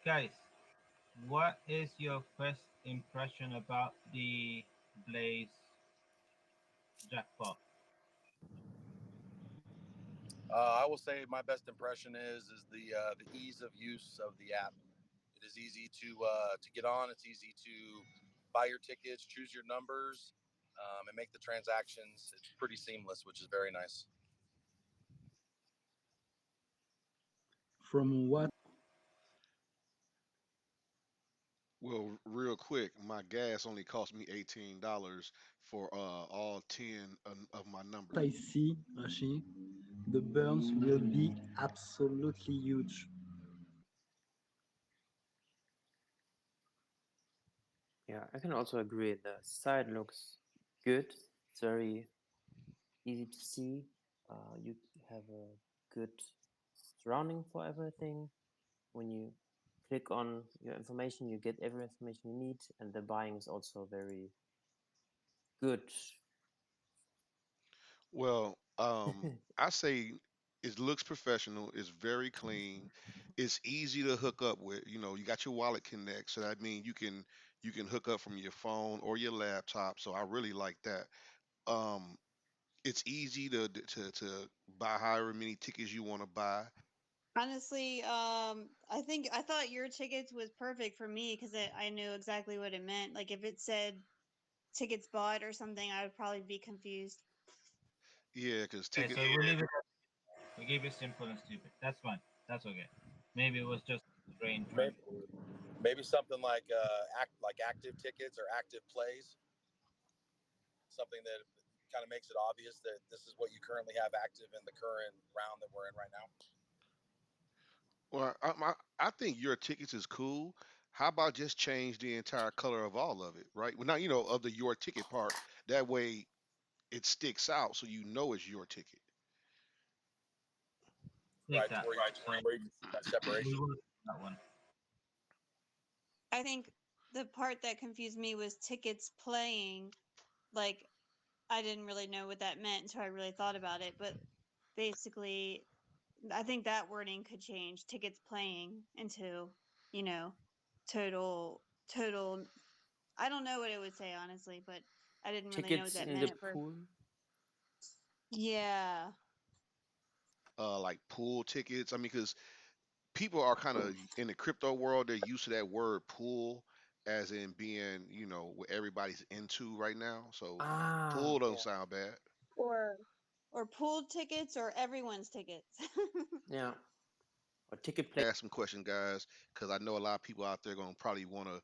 Guys, what is your first impression about the Blaze jackpot? I will say my best impression is the ease of use of the app. It is easy to get on. It's easy to buy your tickets, choose your numbers, and make the transactions. It's pretty seamless, which is very nice. From what Well, real quick, my gas only cost me $18 for all 10 of my numbers. I see, Rashi, the burns will be absolutely huge. Yeah, I can also agree. The site looks good. It's very easy to see. You have a good surrounding for everything. When you click on your information, you get every information you need, and the buying is also very good. Well, I say it looks professional. It's very clean. It's easy to hook up with. You got your wallet connect, so that means you can hook up from your phone or your laptop. So I really like that. Um, it's easy to buy however many tickets you want to buy. Honestly, I thought your tickets was perfect for me because I knew exactly what it meant. Like if it said tickets bought or something, I would probably be confused. Yeah, because Okay, ticket. so we'll leave it. We gave you simple and stupid. That's fine. That's okay. Maybe it was just brain trying. Maybe, maybe something like like active tickets or active plays, something that kind of makes it obvious that this is what you currently have active in the current round that we're in right now. Well, I think your tickets is cool. How about just change the entire color of all of it, right? Well, not of the your ticket part. That way it sticks out, so you know it's your ticket. Take Right, to that. where you see that We separation. will do that one. I think the part that confused me was tickets playing. Like I didn't really know what that meant until I really thought about it. But basically, I think that wording could change tickets playing into, you know, total. I don't know what it would say honestly, but I didn't really know what Tickets that in meant the at first. pool. Yeah. Like pool tickets. I mean, because people are kind of in the crypto world, they're used to that word pool as in being, what everybody's into right now. So pool Ah, don't Yeah. sound bad. Or pooled tickets or everyone's tickets. yeah. Or ticket play. Ask some questions, guys, because I know a lot of people out there gonna probably want to,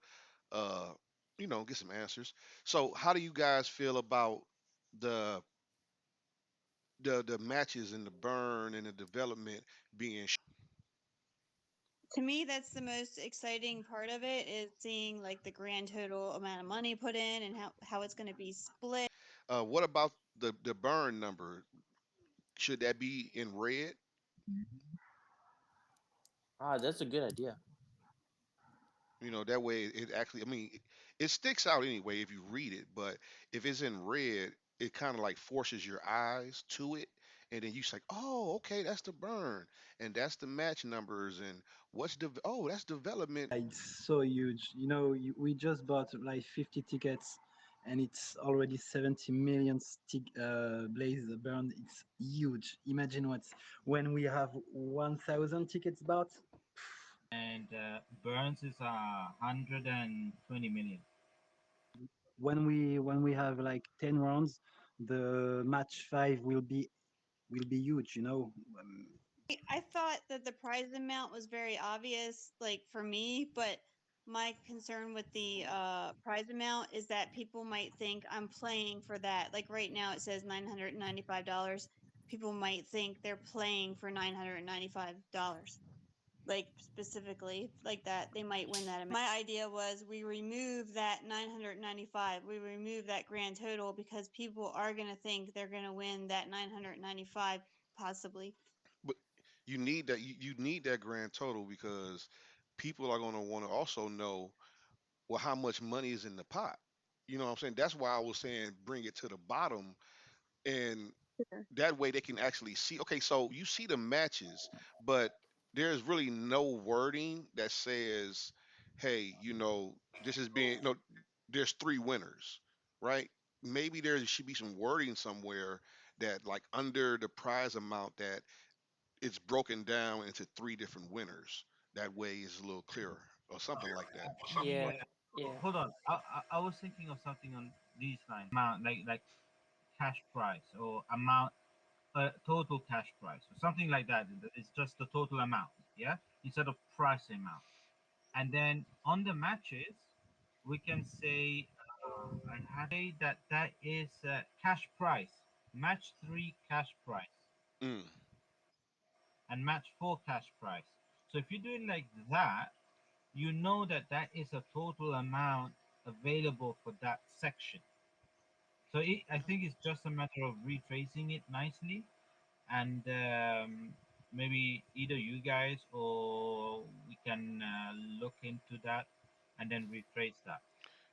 uh, get some answers. So, how do you guys feel about the the matches and the burn and the development being? To me, that's the most exciting part of it is seeing like the grand total amount of money put in and how it's going to be split. What about the burn number? Should that be in red? Ah, that's a good idea. That way it actually, I mean, it sticks out anyway if you read it, but if it's in red, it kind of like forces your eyes to it, and then you say, "Oh, okay, that's the burn, and that's the match numbers, and oh, that's development." It's so huge. We just bought like 50 tickets, and it's already 70 million blaze burned. It's huge. Imagine what's when we have 1,000 tickets bought. And Burns is 120 million. When we have like 10 rounds, the match 5 will be huge. I thought that the prize amount was very obvious, like for me, but my concern with the prize amount is that people might think I'm playing for that. Like right now, it says $995. People might think they're playing for $995. Like specifically like that, they might win that amount. My idea was we remove that 995. We remove that grand total because people are going to think they're going to win that 995 possibly. But you need that grand total because people are going to want to also know, well, how much money is in the pot. You know what I'm saying? That's why I was saying bring it to the bottom, and that way they can actually see. Okay, so you see the matches, but there's really no wording that says, hey, this is being, there's three winners, right? Maybe there should be some wording somewhere that, like, under the prize amount, that it's broken down into three different winners. That way it's a little clearer or something like that. Yeah, Yeah. yeah. Hold on. I was thinking of something on these lines. Amount, like cash price or amount, total cash price or something like that. It's just the total amount, yeah, instead of price amount. And then on the matches, we can say, I have to say that that is cash price, match three cash price, Mm. and match four cash price. So if you do it like that, you know that that is a total amount available for that section. So I think it's just a matter of rephrasing it nicely, and maybe either you guys or we can look into that and then rephrase that.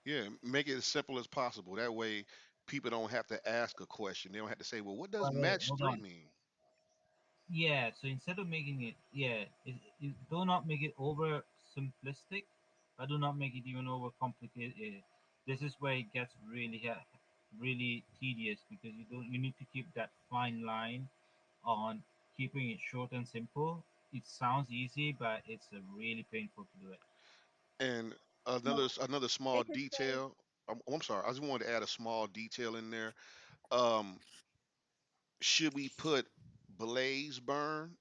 Yeah, make it as simple as possible. That way people don't have to ask a question. They don't have to say, well, what does Wait, match hold three on. mean? Yeah, so instead of making it, yeah, do not make it over simplistic, but do not make it even over complicated. This is where it gets really tedious because you need to keep that fine line on keeping it short and simple. It sounds easy, but it's really painful to do it. And Well, another they small could say, detail. I'm sorry. I just wanted to add a small detail in there. Um, should we put blaze burn?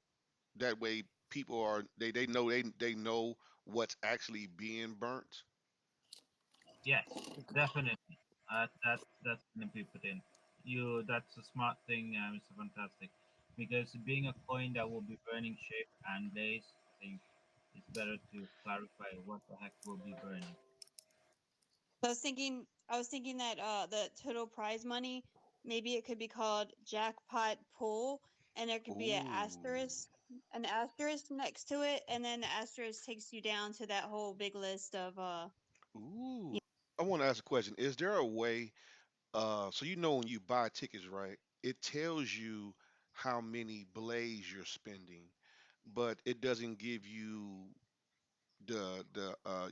That way people they know what's actually being burnt. Yes, Okay. definitely. That's gonna be put in. That's a smart thing, Mr. Fantastic, because being a coin that will be burning shape and days, I think it's better to clarify what the heck will be burning. I was thinking that the total prize money, maybe it could be called jackpot pool, and there could be Ooh, an asterisk next to it, and then the asterisk takes you down to that whole big list of ooh. I want to ask a question. Is there a way? So when you buy tickets, right? It tells you how many blaze you're spending, but it doesn't give you the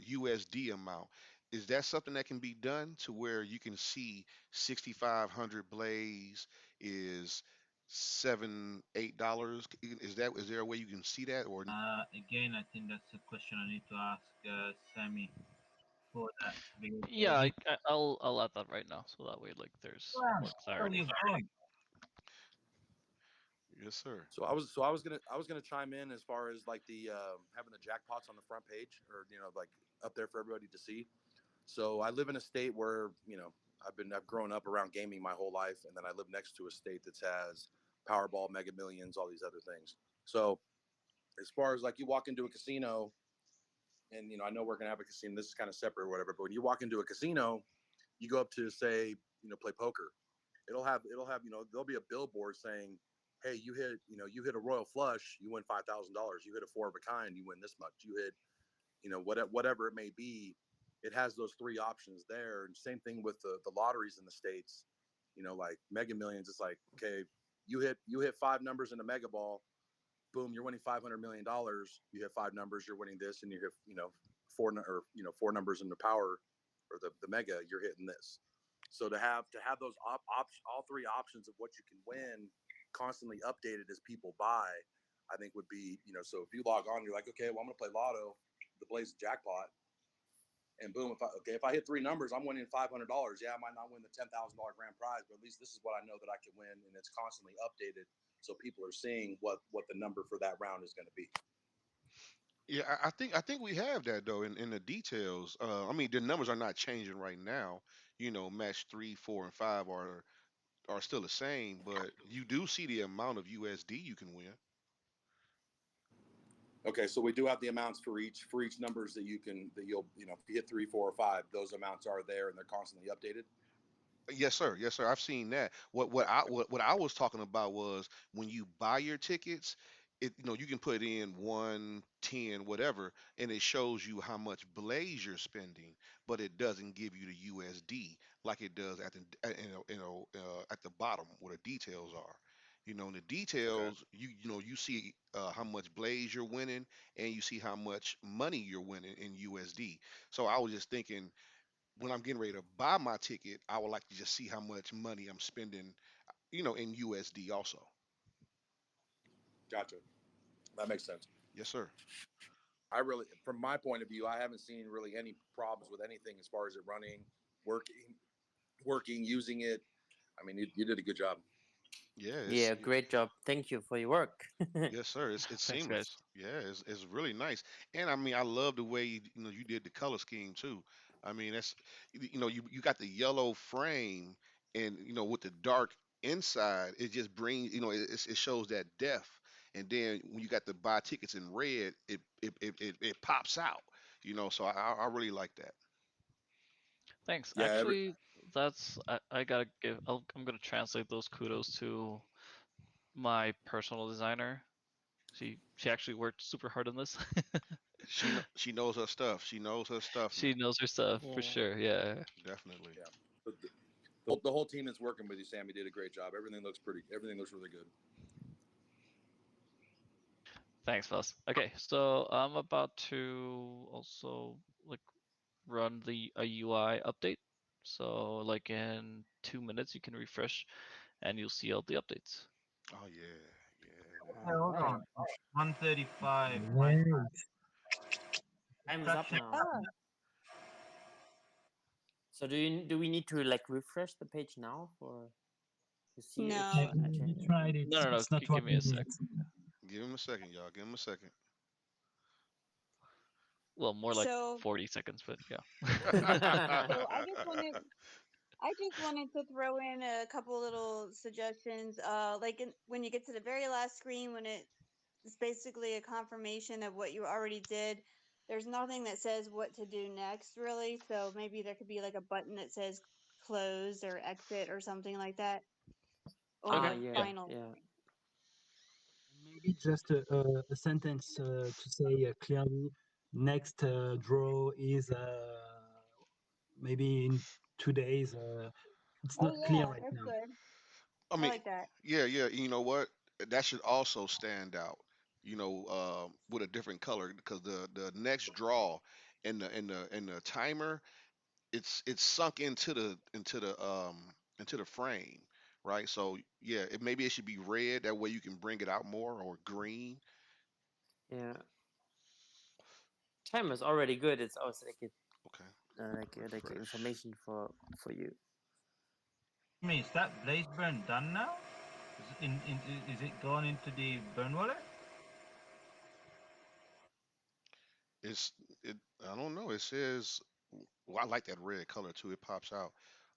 USD amount. Is that something that can be done to where you can see 6,500 blaze is $7 $8? Is there a way you can see that or Again, I think that's a question I need to ask Sammy for that because Yeah, he. I'll add that right now, so that way like there's Well, more well, clarity. you've gone. yes, sir. So I was gonna chime in as far as like the having the jackpots on the front page, or like up there for everybody to see. So I live in a state where I've grown up around gaming my whole life, and then I live next to a state that has Powerball, Mega Millions, all these other things. So as far as like you walk into a casino, and I know we're gonna have a casino. This is kind of separate or whatever, but when you walk into a casino, you go up to say play poker. It'll have there'll be a billboard saying, hey, you hit a royal flush, you win $5,000. You hit a four of a kind, you win this much. You hit whatever it may be. It has those three options there. And same thing with the lotteries in the states. Like Mega Millions, it's like, okay, you hit five numbers in a mega ball, boom, you're winning $500 million. You hit five numbers, you're winning this, and you hit four numbers in the power, or the mega, you're hitting this. So to have those all three options of what you can win constantly updated as people buy, I think would be So if you log on, you're like, okay, well, I'm gonna play Lotto, the Blaze Jackpot, and boom, if I hit three numbers, I'm winning $500. Yeah, I might not win the $10,000 grand prize, but at least this is what I know that I can win, and it's constantly updated, so people are seeing what the number for that round is going to be. Yeah, I think we have that though in the details. I mean, the numbers are not changing right now. Match three, four, and five are still the same, but you do see the amount of USD you can win. Okay, so we do have the amounts for each numbers that you'll if you hit three, four, or five, those amounts are there and they're constantly updated. Yes, sir. Yes, sir. I've seen that. What I was talking about was when you buy your tickets, you can put in 1, 10, whatever, and it shows you how much blaze you're spending, but it doesn't give you the USD like it does at the at the bottom where the details are. You know, in the Okay. details, you see how much blaze you're winning, and you see how much money you're winning in USD. So I was just thinking, when I'm getting ready to buy my ticket, I would like to just see how much money I'm spending, in USD also. Gotcha. That makes sense. Yes, sir. I really, from my point of view, I haven't seen really any problems with anything as far as it running, working, using it. I mean, you did a good job. Yeah, Yeah, great job. Thank you for your work. yes, sir. It's Thanks, seamless. guys. Yeah, it's really nice. And I mean, I love the way you did the color scheme too. I mean, you got the yellow frame, and with the dark inside, it just brings it shows that depth. And then when you got the buy tickets in red, it pops out. So I really like that. Thanks. Yeah, Actually, I gotta give. I'm gonna translate those kudos to my personal designer. She actually worked super hard on this. She knows her stuff. She knows her stuff, She man. knows her stuff for Yeah. sure. Yeah. Definitely. yeah. The whole team that's working with you, Sammy, did a great job. Everything looks pretty. Everything looks really good. Thanks, Fuss. Okay, so I'm about to also like run a UI update. So like in 2 minutes, you can refresh and you'll see all the updates. Oh yeah, yeah, Okay, man. All hold right. on. 1:35 my Right. Time is up caption. now. Oh, So do we need to like refresh the page now for to see if I no. I already changed? tried it. No, no, no. It's not Give me working a sec. yet. Give him a second, y'all. Give him a second. Well, more like So, 40 seconds, but so yeah. I just wanted to throw in a couple little suggestions. When you get to the very last screen, when it's basically a confirmation of what you already did. There's nothing that says what to do next, really. So maybe there could be like a button that says close or exit or something like that on Okay, Ah, the yeah. yeah, final. yeah, Maybe just a sentence to say clearly, next draw is maybe in 2 days. It's Oh not clear yeah, right that's now. good. I I mean, like that. yeah, yeah. You know what? That should also stand out. With a different color, because the next draw and the timer, it's sunk into the frame, right? So yeah, maybe it should be red. That way you can bring it out more, or green. yeah. Time is already good. It's also like Okay, like refresh. information for you. Me, is that blaze burn done now? Is it gone into the burn wallet? It's it. I don't know. It says. Well, I like that red color too. It pops out.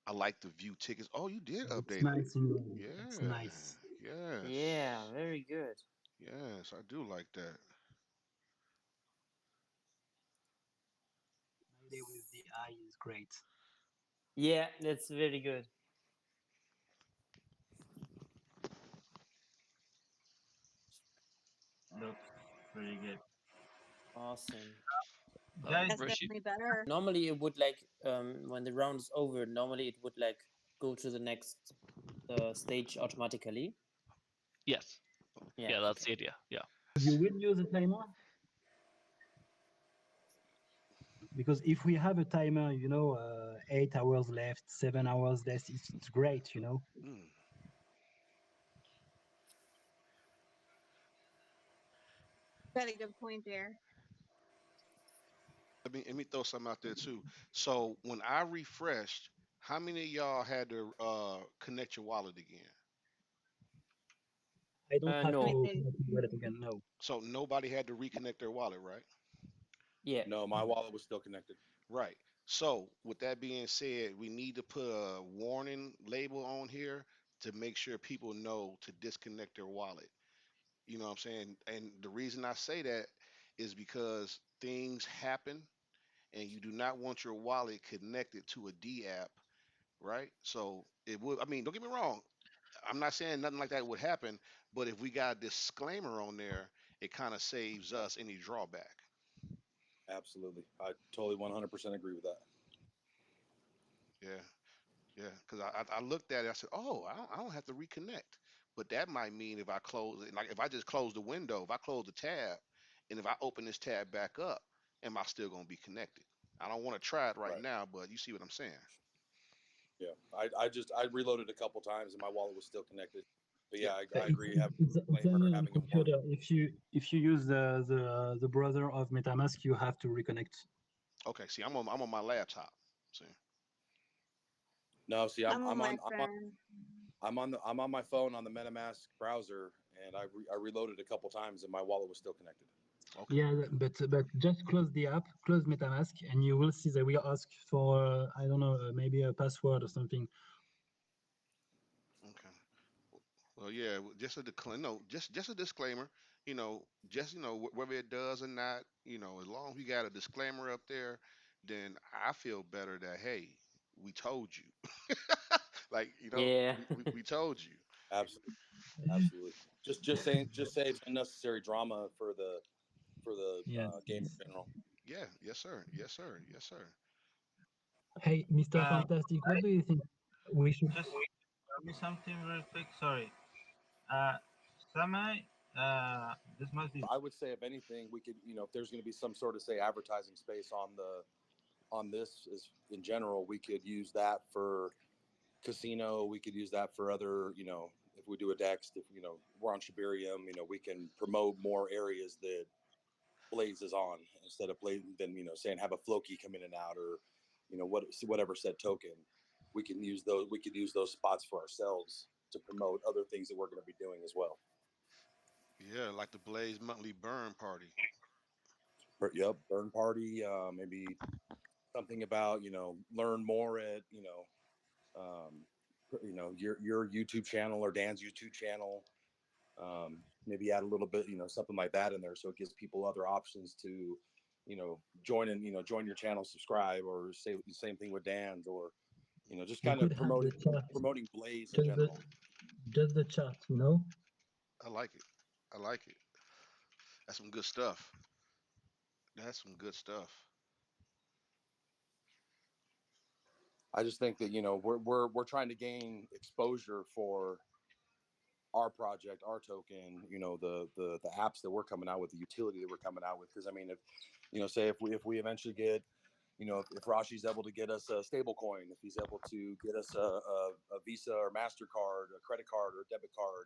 I like the view tickets. Oh, you did It's update it. nice in red. It's Yeah. nice. Yeah, Yes. very good. Yes, I do like that. Smiley with the eye is great. Yeah, that's very good. Looks pretty good. Awesome. Guys, That's Roshi, definitely better. Normally it would like when the round is over, normally it would like go to the next stage automatically. yes. Yeah, Yeah, that's okay. the idea. Yeah. You will use a timer because if we have a timer, 8 hours left, 7 hours left, it's great. Mm. Got a good point there. Let me throw something out there too. So when I refreshed, how many of y'all had to connect your wallet again? I don't have I No. to did. connect the wallet again. No. So nobody had to reconnect their wallet, right? Yeah. No, my wallet was still connected. Right. So with that being said, we need to put a warning label on here to make sure people know to disconnect their wallet. You know what I'm saying? And the reason I say that is because things happen, and you do not want your wallet connected to a D app, right? So it would, I mean, don't get me wrong. I'm not saying nothing like that would happen, but if we got a disclaimer on there, it kind of saves us any drawback. Absolutely, I totally 100% agree with that. Yeah, yeah. Because I looked at it, I said, oh, I don't have to reconnect. But that might mean if I close it, like if I just close the window, if I close the tab, and if I open this tab back up, am I still gonna be connected? I don't want to try it right Right. now, but you see what I'm saying? Yeah. I reloaded a couple times and my wallet was still connected. But Yeah. yeah, I agree. Having a It's disclaimer, only on having a warning. computer. If you use the browser of MetaMask, you have to reconnect. Okay. See, I'm on my laptop. See. No, see, I'm on my phone. I'm on my phone on the MetaMask browser, and I reloaded a couple times, and my wallet was still connected. Okay. Yeah, but just close the app, close MetaMask, and you will see they will ask for I don't know, maybe a password or something. Okay. Well, yeah. Just a no, just a disclaimer. Just whether it does or not. As long as we got a disclaimer up there, then I feel better that hey, we told you. Like Yeah. we told you. Absolutely, absolutely. Just saves unnecessary drama for the Yes, game yes. in general. Yeah. Yes, sir. Yes, sir. Yes, sir. Hey, Mr. Fantastic, what I do you think we should? just tell me something real quick. Sorry. Uh, Semi. This must be. I would say, if anything, we could, if there's going to be some sort of, say, advertising space on this is in general, we could use that for casino. We could use that for other, if we do a Dex, if we're on Shibarium, we can promote more areas that Blaze is on instead of Blaze than saying have a Floki come in and out, or whatever said token. We could use those spots for ourselves to promote other things that we're going to be doing as well. Yeah, like the Blaze monthly burn party. Yep, burn party. Maybe something about learn more at um, your YouTube channel or Dan's YouTube channel. Maybe add a little bit, something like that in there, so it gives people other options to, join in, join your channel, subscribe, or say the same thing with Dan's, or just We kind of could have the chart, promoting Blaze in just the general. just the chart, you know? I like it. I like it. That's some good stuff. That's some good stuff. I just think that we're trying to gain exposure for our project, our token, the apps that we're coming out with, the utility that we're coming out with. Because I mean, if say if we eventually get, if Rashi's able to get us a stable coin, if he's able to get us a Visa or Mastercard, a credit card or a debit card,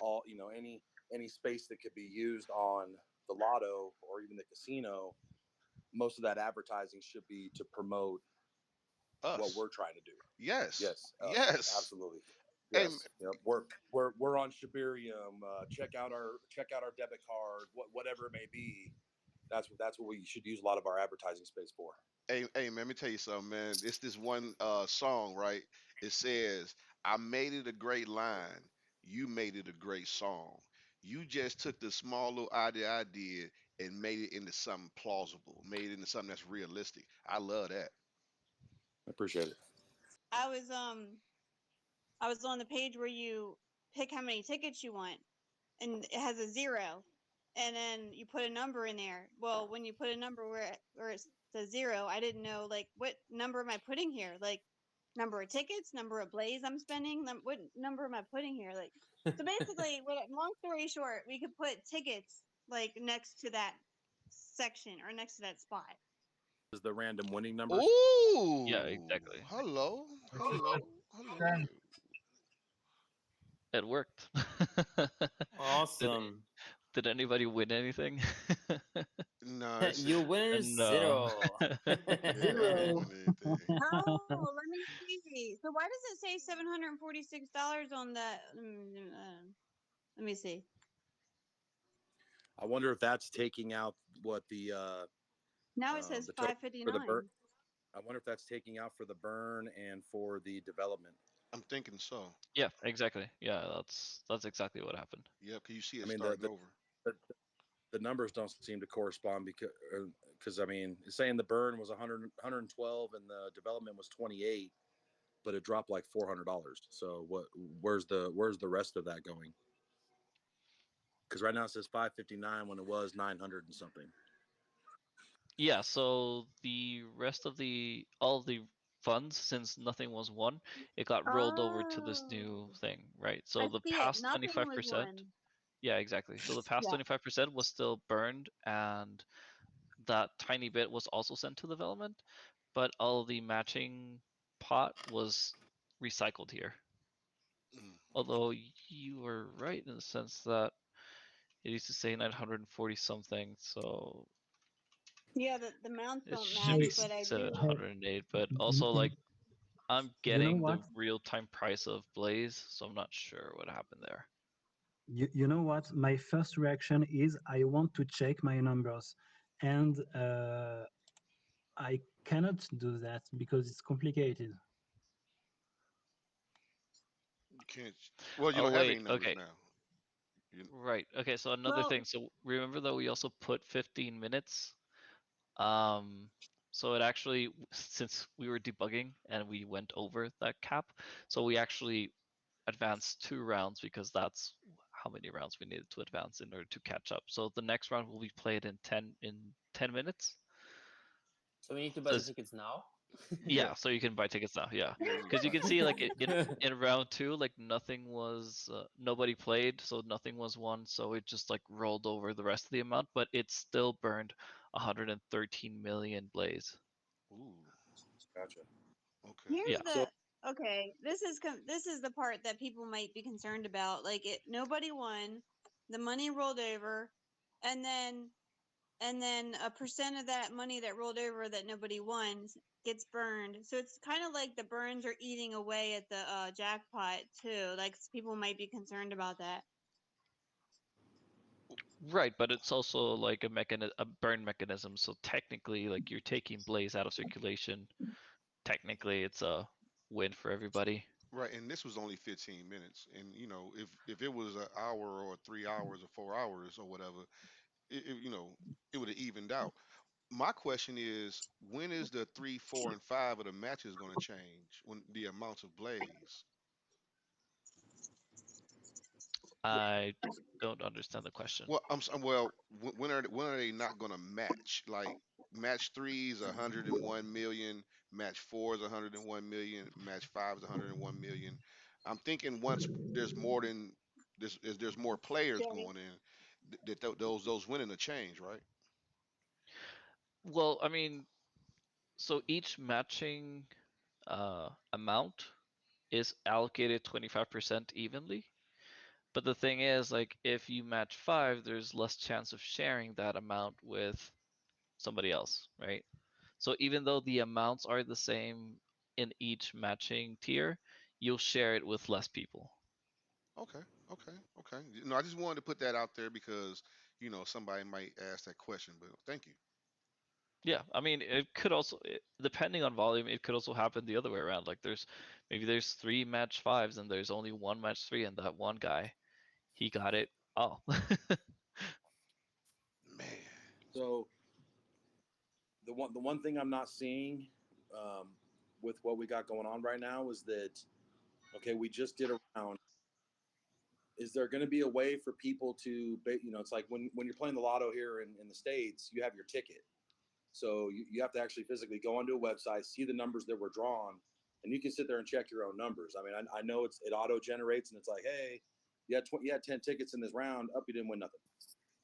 all any space that could be used on the lotto or even the casino, most of that advertising should be to promote what Us. we're trying to do. Yes. Yes, us, Yes. absolutely. Hey, Yes, yep. We're on Shibarium. Check out our debit card. Whatever it may be. That's what we should use a lot of our advertising space for. hey, man, let me tell you something, man. It's this one song, right? It says, "I made it a great line. You made it a great song. You just took the small little idea I did and made it into something plausible, made it into something that's realistic." I love that. I appreciate it. I was I was on the page where you pick how many tickets you want, and it has a zero, and then you put a number in there. Well, when you put a number where it says zero, I didn't know like what number am I putting here, like number of tickets, number of blaze I'm spending, what number am I putting here, like. So basically, long story short, we could put tickets like next to that section or next to that spot. Is the random winning numbers? Yeah, Ooh, exactly. hello, It's just hello, like hello. 10. It worked. Did Awesome. did anybody win anything? No, it's You winner No. zero. yeah, I didn't Zero. win anything. Oh, let me see. So why does it say $746 on the? Let me see. I wonder if that's taking out what Now it says the total for the burn. 559. I wonder if that's taking out for the burn and for the development. I'm thinking so. Yeah, exactly. Yeah, that's exactly what happened. Yep, cause you see I it mean starting over. the, the numbers don't seem to correspond because I mean it's saying the burn was 100 112 and the development was 28, but it dropped like $400. So where's the rest of that going? Because right now it says 559 when it was 900 and something. Yeah, so the rest of the all of the funds, since nothing was won, it got rolled over to this Oh, new thing, right? So I the see it. past Nothing was 25%, one. yeah, exactly. So the past Yeah. 25% was still burned, and that tiny bit was also sent to development, but all the matching pot was recycled here. Okay. Although you were right in the sense that it used to say 940 something, so Yeah, the mounts it don't should match, be Hey, but I set do. hey, 108. But y- also, y- like, I'm you know getting what? the real time price of Blaze, so I'm not sure what happened there. You know what? My first reaction is I want to check my numbers, and I cannot do that because it's complicated. You can't. Well, you Oh don't have any wait, numbers okay, now. You, right. Okay, so another Well, thing. So remember that we also put 15 minutes. Um, so it actually, since we were debugging and we went over that cap, so we actually advanced 2 rounds because that's how many rounds we needed to advance in order to catch up. So the next round will be played in 10 minutes. So we need to buy the Does tickets now. yeah. Yeah, so you can buy tickets now. Yeah, Yeah. You because you buy can them see now. like in round two, like nothing was nobody played, so nothing was won. So it just like rolled over the rest of the amount, but it still burned 113 million blaze. Ooh. Gotcha. Okay. here's Yeah. So the okay. This is the part that people might be concerned about. Like it, nobody won, the money rolled over, and then a percent of that money that rolled over that nobody won gets burned. So it's kind of like the burns are eating away at the jackpot too. Like people might be concerned about that. Right, but it's also like a burn mechanism. So technically, like you're taking blaze out of circulation. Technically, it's a win for everybody. Right, and this was only 15 minutes, and if it was an hour or 3 hours or 4 hours or whatever, it would have evened out. My question is, when is the three, four, and five of the matches going to change? When the amounts of blaze? I don't understand the question. Well, when are they not going to match? Like match three is 101 million, match four is 101 million, match five is 101 million. I'm thinking once there's more than there's more players Danny. going in, those winning a change, right? Well, I mean, so each matching amount is allocated 25% evenly. But the thing is, like, if you match five, there's less chance of sharing that amount with somebody else, right? So even though the amounts are the same in each matching tier, you'll share it with less people. Okay, okay. No, I just wanted to put that out there because somebody might ask that question. But thank you. Yeah, I mean, it could also, depending on volume, it could also happen the other way around. Like maybe there's 3 match 5s and there's only 1 match 3, and that one guy, he got it all. Man, so the one thing I'm not seeing um, with what we got going on right now is that okay, we just did a round. Is there going to be a way for people to, it's like when you're playing the lotto here in the States, you have your ticket. So you have to actually physically go onto a website, see the numbers that were drawn, and you can sit there and check your own numbers. I mean, I know it auto generates and it's like, hey, you had 10 tickets in this round, up you didn't win nothing.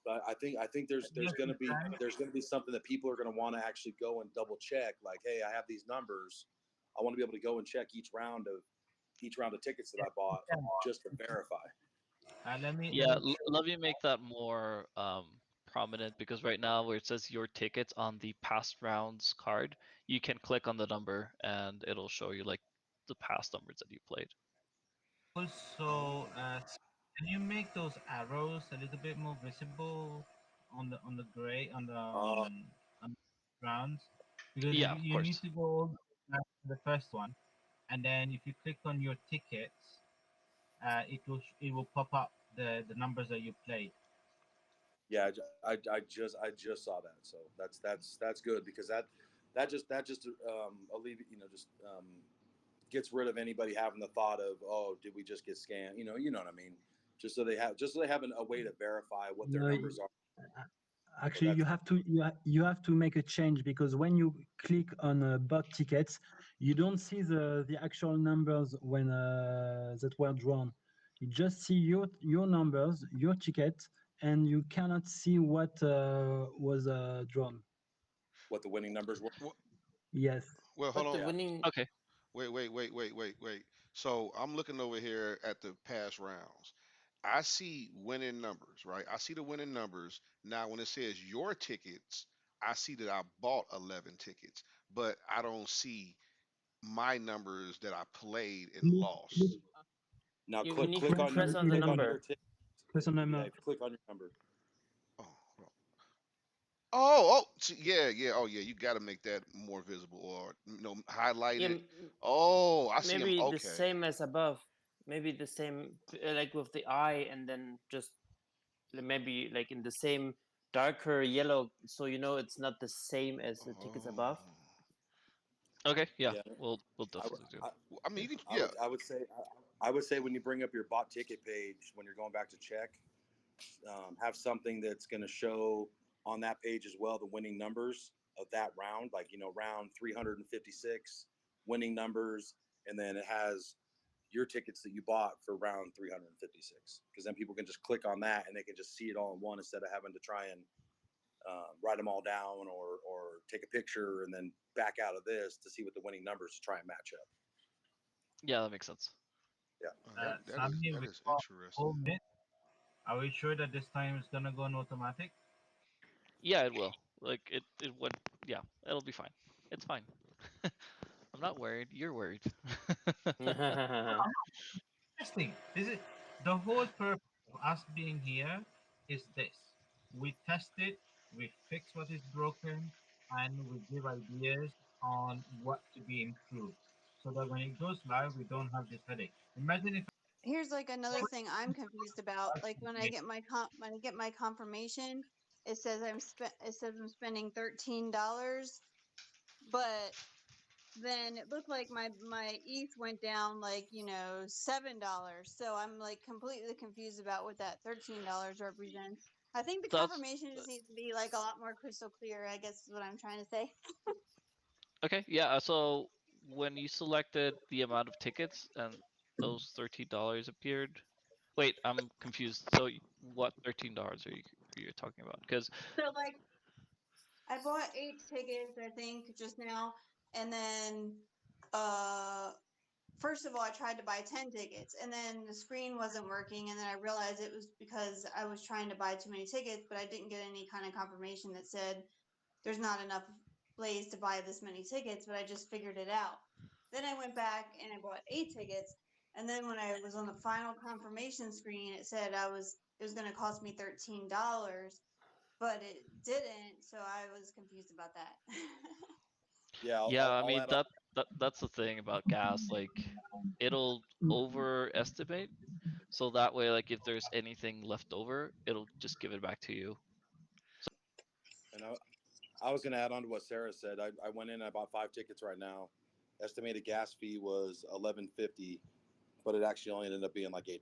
But I think there's Yes, going you to be can. there's going to be something that people are going to want to actually go and double check. Like, hey, I have these numbers. I want to be able to go and check each round of tickets that I bought just to verify. Let Yeah, me show let me make that more prominent, because right now where it says your tickets on the past rounds card, you can click on the number and it'll show you like the past numbers that you played. also. Can you make those arrows a little bit more visible on the gray Uh, on the grounds? Because if Yeah, of you need course. to go all the way back to the first one, and then if you click on your tickets, it will pop up the numbers that you played. yeah, I just saw that, so that's good because that just just gets rid of anybody having the thought of, oh, did we just get scammed? You know what I mean. Just so they have a way to verify what their No, numbers are. Actually, you have to make a change because when you click on bot tickets, you don't see the actual numbers when that were drawn. You just see your numbers, your ticket, and you cannot see what was drawn. What the winning numbers were? Well, Yes. well, hold But the on. Yeah. winning, Okay. Wait. So I'm looking over here at the past rounds. I see winning numbers, right? I see the winning numbers. Now, when it says your tickets, I see that I bought 11 tickets, but I don't see my numbers that I played and Click, click, lost. Now you need click to press on your press on the click on 11. your number. ticket. Press on Yeah, number. if you click on your number. Oh, hold on. Yeah. Oh, yeah. You got to make that more visible or highlight Yeah, it. Oh, I see them. maybe the Okay. same as above. Maybe the same, like with the eye, and then just maybe like in the same darker yellow, so you know it's not the same as the tickets above. Oh, Okay. Yeah. Yeah. We'll I, would- definitely do. I, I mean, you can, I yeah. would I would say I would say when you bring up your bot ticket page when you're going back to check, have something that's going to show on that page as well the winning numbers of that round, like round 356 winning numbers, and then it has your tickets that you bought for round 356, because then people can just click on that and they can just see it all in one instead of having to try and write them all down or take a picture and then back out of this to see what the winning numbers to try and match up. Yeah, that makes sense. Yeah. Sammy, That we is got interesting. 4 minutes. Are we sure that this time it's gonna go on automatic? Yeah, it will. Like it would. Yeah, it'll be fine. It's fine. I'm not worried. You're worried. Interesting. This is the whole purpose of us being here is this. We test it, we fix what is broken, and we give ideas on what to be improved. So that when it goes live, we don't have this headache. Imagine if Here's like another thing I'm confused about. Like when I I get when I get my confirmation, it says I'm spending $13, but then it looked like my ETH went down like $7. So I'm like completely confused about what that $13 represents. I think the That's confirmation just needs to be like a lot more crystal clear. I guess is what I'm trying to say. okay. Yeah. So when you selected the amount of tickets and those $13 appeared. Wait, I'm confused. So what $13 are you talking about? Because So like I bought 8 tickets, I think, just now, and then uh first of all, I tried to buy 10 tickets and then the screen wasn't working. And then I realized it was because I was trying to buy too many tickets, but I didn't get any kind of confirmation that said there's not enough plays to buy this many tickets, but I just figured it out. Then I went back and I bought 8 tickets. And then when I was on the final confirmation screen, it said it was going to cost me $13, but it didn't. So I was confused about that. Yeah, yeah, I I'll mean add on. that's the thing about gas. Like it'll overestimate. So that way, like if there's anything left over, it'll just give it back to you. And I was going to add on to what Sarah said. I went in and I bought 5 tickets right now. Estimated gas fee was 11.50, but it actually only ended up being like $8.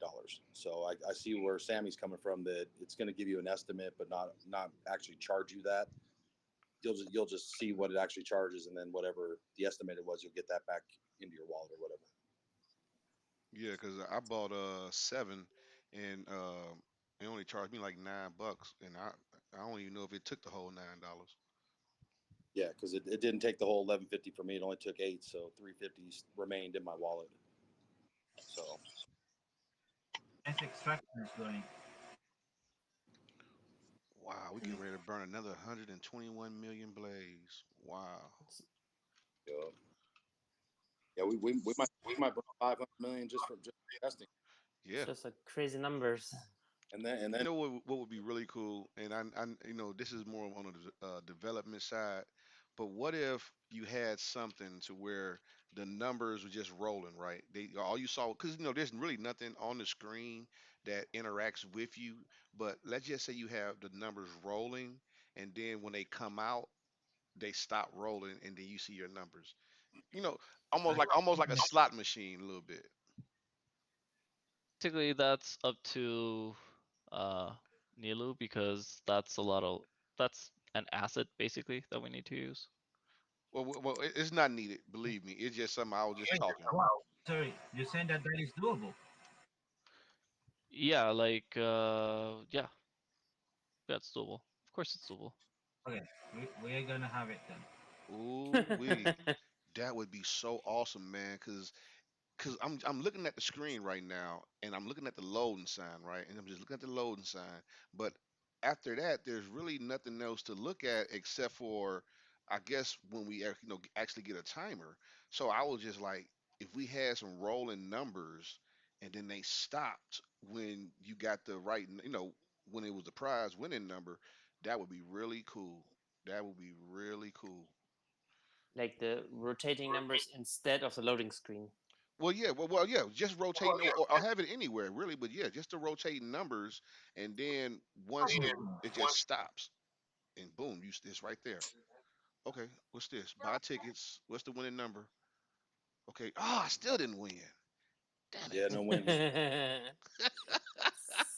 So I see where Sammy's coming from, that it's going to give you an estimate, but not actually charge you that. You'll just see what it actually charges, and then whatever the estimated was, you'll get that back into your wallet or whatever. Yeah, because I bought 7, and it only charged me like $9, and I don't even know if it took the whole $9. Yeah, because it didn't take the whole 11.50 for me. It only took 8, so 3.50 remained in my wallet. So S extraction is going. Wow, we getting ready to burn another 121 million blaze. Wow. yeah, yeah, we might burn 500 million just for testing, It's Yeah. just a crazy numbers. and then You know what would be really cool, and this is more on the development side, but what if you had something to where the numbers were just rolling, right? They all you saw, because there's really nothing on the screen that interacts with you, but let's just say you have the numbers rolling, and then when they come out, they stop rolling, and then you see your numbers. You know, almost like a slot machine a little bit. Basically, that's up to uh Nilu because that's an asset basically that we need to use. Well, it's not needed. Believe me, it's just something I was just Okay, talking. wow. Sorry, you're saying that that is doable. Yeah, like yeah, that's doable. Of course, it's doable. Okay, we're gonna have it then. Ooh wee, that would be so awesome, man. Cause I'm looking at the screen right now, and I'm looking at the loading sign, right? And I'm just looking at the loading sign. But after that, there's really nothing else to look at except for, I guess, when we actually get a timer. So I was just like, if we had some rolling numbers, and then they stopped when you got the right, when it was the prize winning number, that would be really cool. That would be really cool. Like the rotating numbers instead of the loading screen. Yeah. Just rotating or have it anywhere really, but yeah, just the rotating numbers, and then once it just stops, and boom, it's right there. Okay, what's this? Buy tickets. What's the winning number? Okay, I still didn't win. Damn Yeah, it! no wins.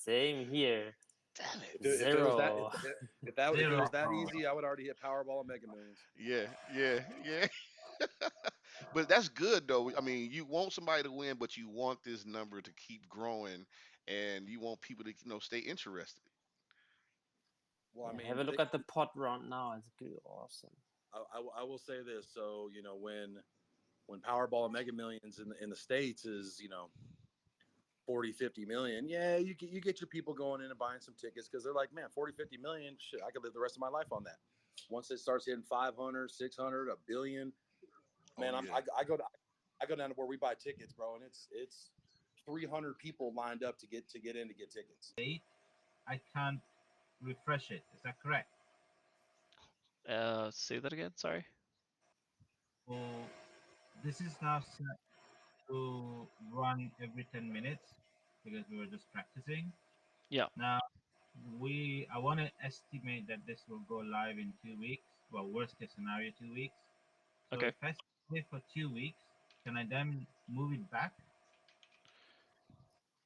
Same here. Damn it! If it was that Zero. if it Zero. was that easy, I would already hit Powerball and Mega Millions. Yeah. But that's good though. I mean, you want somebody to win, but you want this number to keep growing, and you want people to stay interested. Well, I Yeah, have mean, a look at the pot round now. It's good, awesome. I will say this. So when Powerball and Mega Millions in the states is 40-50 million, yeah, you get your people going in and buying some tickets because they're like, man, 40-50 million, shit, I could live the rest of my life on that. Once it starts hitting 500, 600, a billion, Oh man, yeah. I go down to where we buy tickets, bro, and it's 300 people lined up to get in to get tickets. Date. I can't refresh it. Is that correct? Say that again. Sorry. So this is now set to run every 10 minutes because we were just practicing. Yeah. Now I want to estimate that this will go live in 2 weeks. Well, worst case scenario, 2 weeks. So Okay. if I set it for 2 weeks, can I then move it back?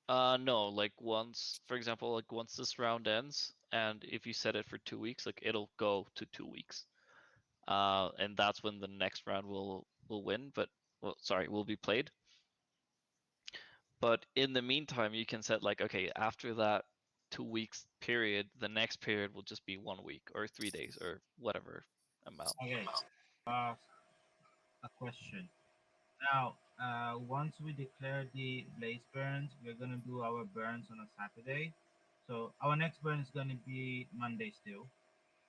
No, like once, for example, like once this round ends, and if you set it for 2 weeks, like it'll go to 2 weeks. And that's when the next round will win, but well, sorry, will be played. But in the meantime, you can set like, okay, after that 2 weeks period, the next period will just be 1 week or 3 days or whatever amount. Okay. Ask a question. Now, once we declare the blaze burns, we're gonna do our burns on a Saturday. So our next burn is gonna be Monday still.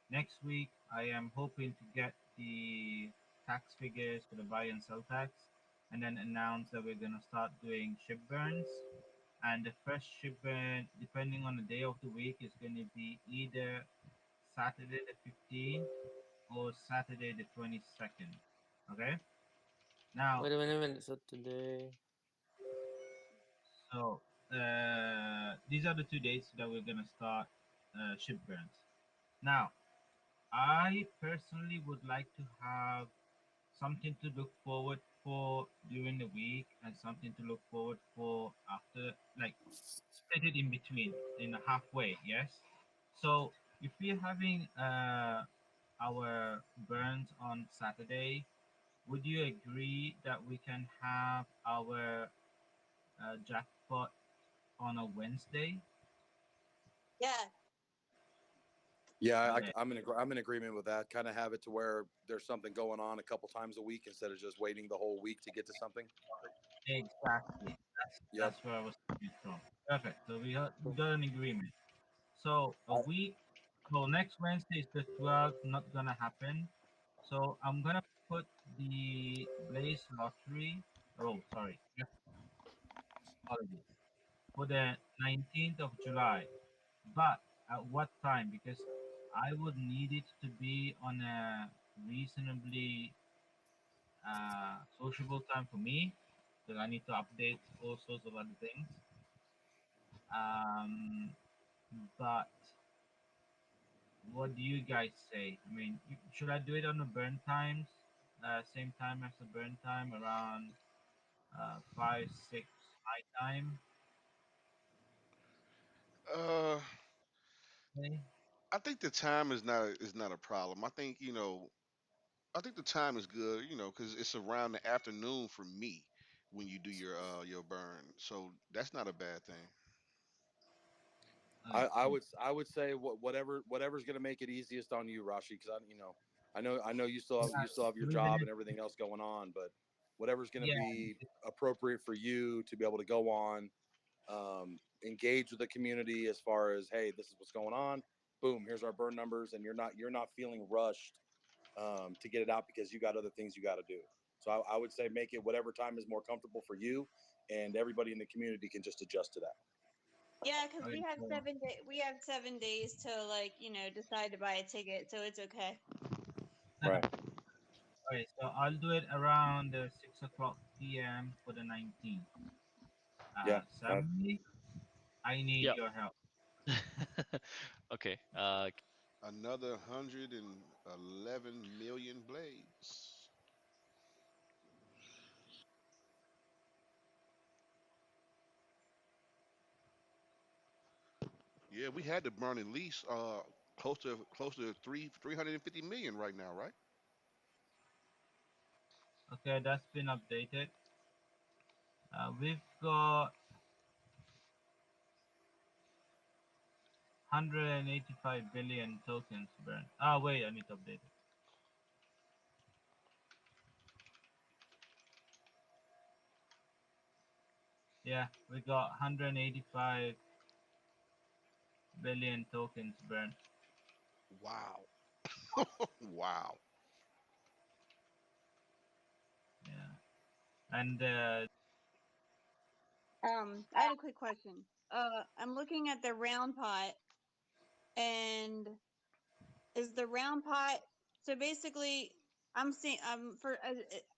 Next week, I am hoping to get the tax figures for the buy and sell tax, and then announce that we're gonna start doing ship burns. And the first ship burn, depending on the day of the week, is gonna be either Saturday the 15th or Saturday the 22nd. Okay. Now, Wait a minute. So today, so these are the 2 dates that we're gonna start ship burns. Now, I personally would like to have something to look forward for during the week and something to look forward for after, like split it in between, in halfway. Yes. So if we're having our burns on Saturday, would you agree that we can have our jackpot on a Wednesday? Yeah. Yeah, Okay. I'm in agreement with that. Kind of have it to where there's something going on a couple times a week instead of just waiting the whole week to get to something. Exactly. Yep. That's where I was coming from. Perfect. So we got an agreement. So a week. So next Wednesday is the 12th. Not gonna happen. So I'm gonna put the Blaze Lottery. Oh, sorry. Yeah, apologies. For the 19th of July. But at what time? Because I would need it to be on a reasonably sociable time for me. Because I need to update all sorts of other things. Um, but what do you guys say? I mean, should I do it on the burn times? Same time as the burn time, around 5, 6 my time. Uh, Okay. I think the time is not a problem. I think I think the time is good, because it's around the afternoon for me when you do your burn. So that's not a bad thing. Okay. I would say whatever's going to make it easiest on you, Rashi, because I know Yeah, you still have your three job and minutes. everything else going on, but whatever's going to Yeah, be appropriate for you to be able to go on, engage with the community as far as, hey, this is what's going on. Boom, here's our burn numbers, and you're not feeling rushed to get it out because you got other things you got to do. So I would say make it whatever time is more comfortable for you, and everybody in the community can just adjust to that. Yeah, because okay, we have so 7 day. We have 7 days to decide to buy a ticket, so it's okay. Right. okay, so I'll do it around 6 o'clock p.m. for the 19th. Yeah. Sammy, I need Yep. your help. Okay. Another 111 million blades. Yeah, we had to burn at least close to 350 million right now, right? Okay, that's been updated. We've got 185 billion tokens burned. Wait, I need to update it. Yeah, we got 185 billion tokens burned. Wow. Wow. Yeah, and I had a quick question. I'm looking at the round pot, and is the round pot so basically I'm seeing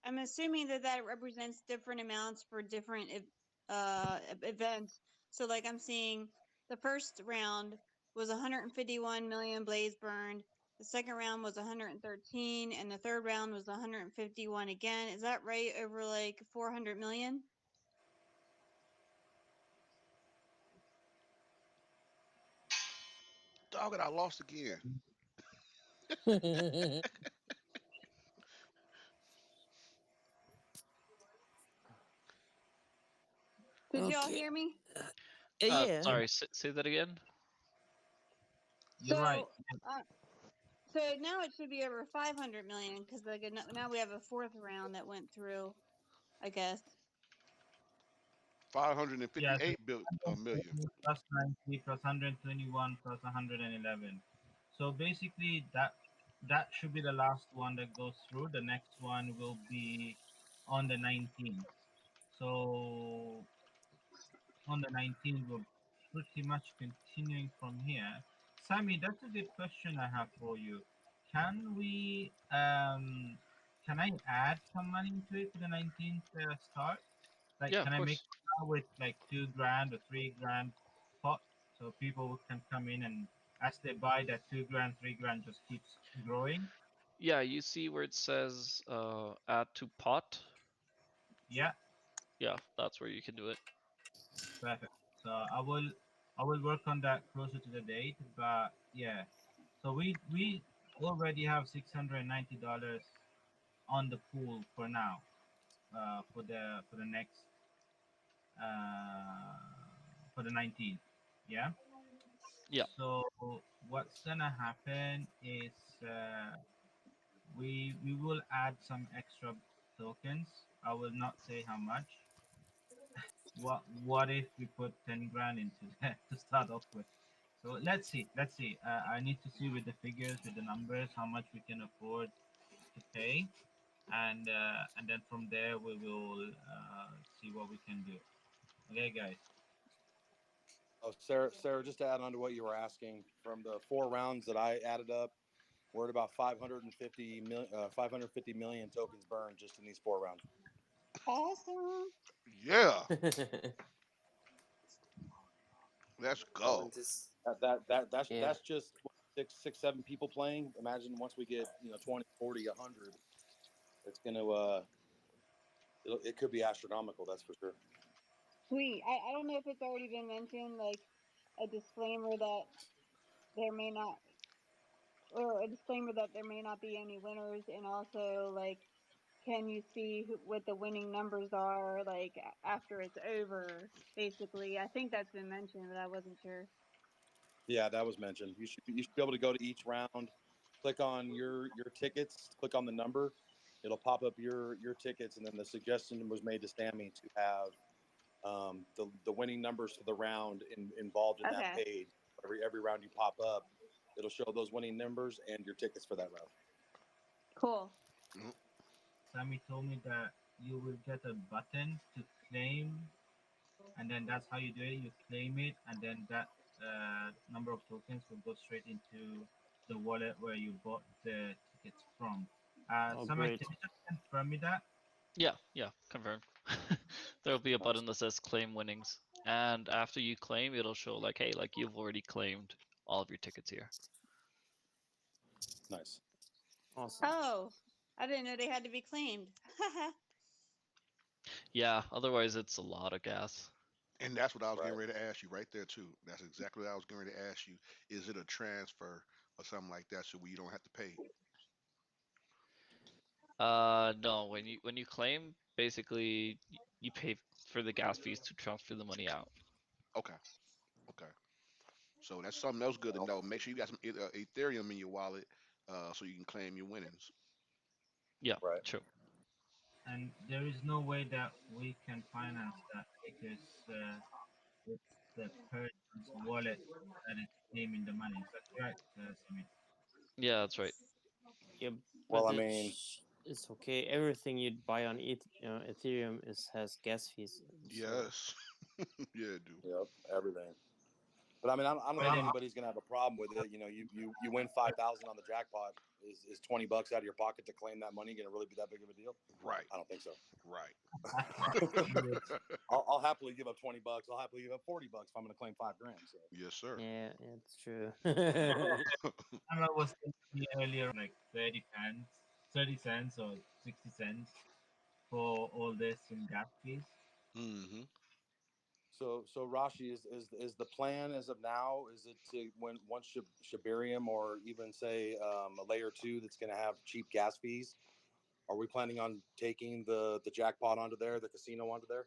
I'm assuming that represents different amounts for different events. So like I'm seeing the first round was 151 million blaze burned, the second round was 113, and the third round was 151 again. Is that right, over like 400 million? Dog it, I lost again. Did y'all Okay. hear me? Yeah. yeah, Sorry. Say that again. you're right. So so now it should be over 500 million because like now we have a fourth round that went through, I guess. Yeah, so 558 million. 120 plus 90 plus 121 plus 111. So basically, that should be the last one that goes through. The next one will be on the 19th. So on the 19th, we're pretty much continuing from here. Sammy, that's a good question I have for you. Can we can I add some money into it for the 19th start? Like, Yeah, of can I make course. it now with like 2 grand or 3 grand pot so people can come in and as they buy that 2 grand, 3 grand just keeps growing? Yeah, you see where it says add to pot? Yeah, Yeah, that's where you can do it. perfect. So I will work on that closer to the date, but yeah. So we already have $690 on the pool for now. For the next uh for the 19th. Yeah. Yeah. So what's gonna happen is we will add some extra tokens. I will not say how much. What if we put 10 grand into that to start off with? So let's see. Let's see. I need to see with the figures, with the numbers, how much we can afford to pay, and then from there we will see what we can do. Okay, guys. Oh, Sarah, just to add on to what you were asking, from the 4 rounds that I added up, we're at about 550 million tokens burned just in these 4 rounds. Awesome. Yeah, let's Oh, go. and this, That's yeah. just what, six, 7 people playing. Imagine once we get 20, 40, 100, it's gonna it could be astronomical. That's for sure. Sweet. I don't know if it's already been mentioned, like a disclaimer that there may not or a disclaimer that there may not be any winners, and also like, can you see what the winning numbers are like after it's over? Basically, I think that's been mentioned, but I wasn't sure. Yeah, that was mentioned. You should be able to go to each round, click on your tickets, click on the number. It'll pop up your tickets, and then the suggestion was made to Sammy to have the winning numbers for the round involved in that Okay, page. Every round you pop up, it'll show those winning numbers and your tickets for that round. cool. Mhm. Sammy told me that you will get a button to claim, and then that's how you do it. You claim it, and then that number of tokens will go straight into the wallet where you bought the tickets from. Oh, Sammy, great. can you just confirm me that? Yeah, confirmed. There'll be a button that says claim winnings. And after you claim, it'll show like, hey, like you've already claimed all of your tickets here. Nice. Awesome. Oh, I didn't know they had to be claimed. Yeah, otherwise it's a lot of gas. And that's what I was Right. getting ready to ask you right there too. That's exactly what I was getting ready to ask you. Is it a transfer or something like that so you don't have to pay? No, when you claim, basically you pay for the gas fees to transfer the money out. Okay. Okay. So that's something else good to know. Make sure you got some Ethereum in your wallet so you can claim your winnings. Yeah, Right. true. And there is no way that we can finance that because it's the person's wallet that is claiming the money. Is that correct, Sammy? Yeah, that's right. Yeah, Well, but I mean, it's okay. Everything you buy on Ethereum has gas fees. So Yes. Yeah, do. yep, everything. But I mean, I don't Well, think anybody's gonna have a problem with it. You win 5,000 on the jackpot. Is $20 out of your pocket to claim that money gonna really be that big of a deal? Right. I don't think so. Right. I'll happily give up $20. I'll happily give up $40 if I'm gonna claim $5 grand. So Yes, sir. yeah, it's true. I was thinking earlier like 30 cents or 60 cents for all this in gas fees. Hmm. so Rashi, is the plan as of now? Is it to when once Shibarium or even say a layer two that's gonna have cheap gas fees? Are we planning on taking the jackpot onto there, the casino onto there?